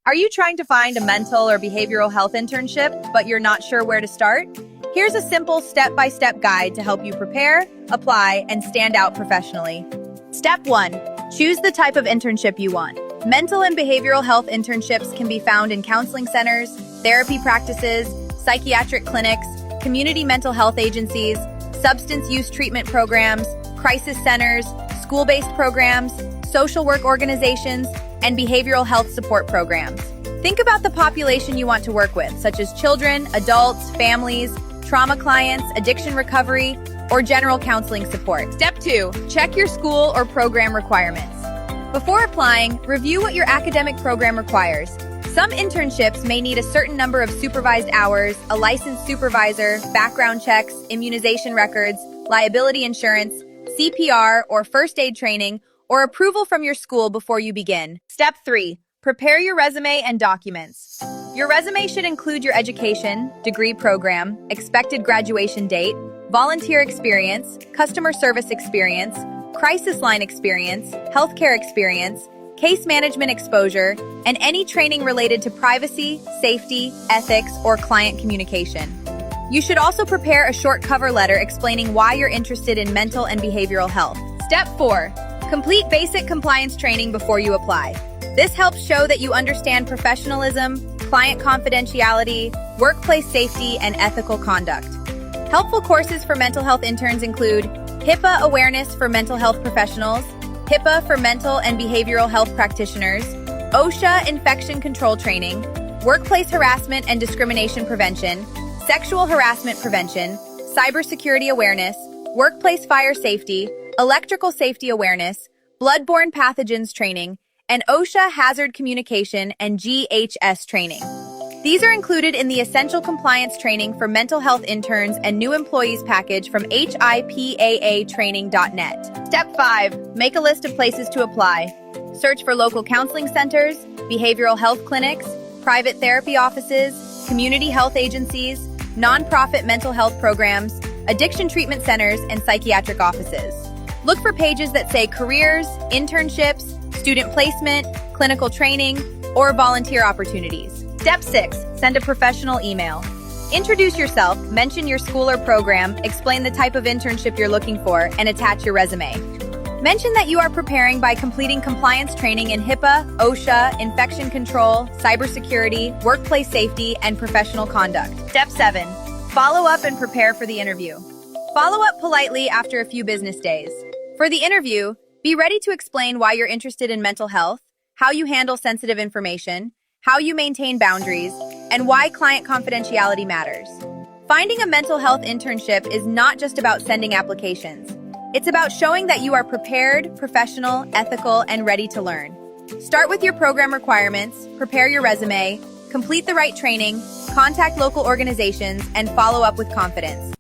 Are you trying to find a mental or behavioral health internship, but you're not sure where to start? Here's a simple step-by-step guide to help you prepare, apply, and stand out professionally. Step 1. Choose the type of internship you want. Mental and behavioral health internships can be found in counseling centers, therapy practices, psychiatric clinics, community mental health agencies, substance use treatment programs, crisis centers, school-based programs, social work organizations, and behavioral health support programs. Think about the population you want to work with, such as children, adults, families, trauma clients, addiction recovery, or general counseling support. Step 2. Check your school or program requirements. Before applying, review what your academic program requires. Some internships may need a certain number of supervised hours, a licensed supervisor, background checks, immunization records, liability insurance, CPR or first aid training, or approval from your school before you begin. Step 3. Prepare your resume and documents. Your resume should include your education, degree program, expected graduation date, volunteer experience, customer service experience, crisis line experience, healthcare experience, case management exposure, and any training related to privacy, safety, ethics, or client communication. You should also prepare a short cover letter explaining why you're interested in mental and behavioral health. Step 4. Complete basic compliance training before you apply. This helps show that you understand professionalism, client confidentiality, workplace safety, and ethical conduct. Helpful courses for mental health interns include HIPAA awareness for mental health professionals, HIPAA for mental and behavioral health practitioners, OSHA infection control training, workplace harassment and discrimination prevention, sexual harassment prevention, cybersecurity awareness, workplace fire safety, electrical safety awareness, bloodborne pathogens training, and OSHA hazard communication and GHS training. These are included in the Essential Compliance Training for Mental Health Interns and New Employees package from HIPAA-training.net. Step 5. Make a list of places to apply. Search for local counseling centers, behavioral health clinics, private therapy offices, community health agencies, nonprofit mental health programs, addiction treatment centers, and psychiatric offices. Look for pages that say careers, internships, student placement, clinical training, or volunteer opportunities. Step 6. Send a professional email. Introduce yourself, mention your school or program, explain the type of internship you're looking for, and attach your resume. Mention that you are preparing by completing compliance training in HIPAA, OSHA, infection control, cybersecurity, workplace safety, and professional conduct. Step 7. Follow up and prepare for the interview. Follow up politely after a few business days. For the interview, be ready to explain why you're interested in mental health, how you handle sensitive information, how you maintain boundaries, and why client confidentiality matters. Finding a mental health internship is not just about sending applications. It's about showing that you are prepared, professional, ethical, and ready to learn. Start with your program requirements, prepare your resume, complete the right training, contact local organizations, and follow up with confidence.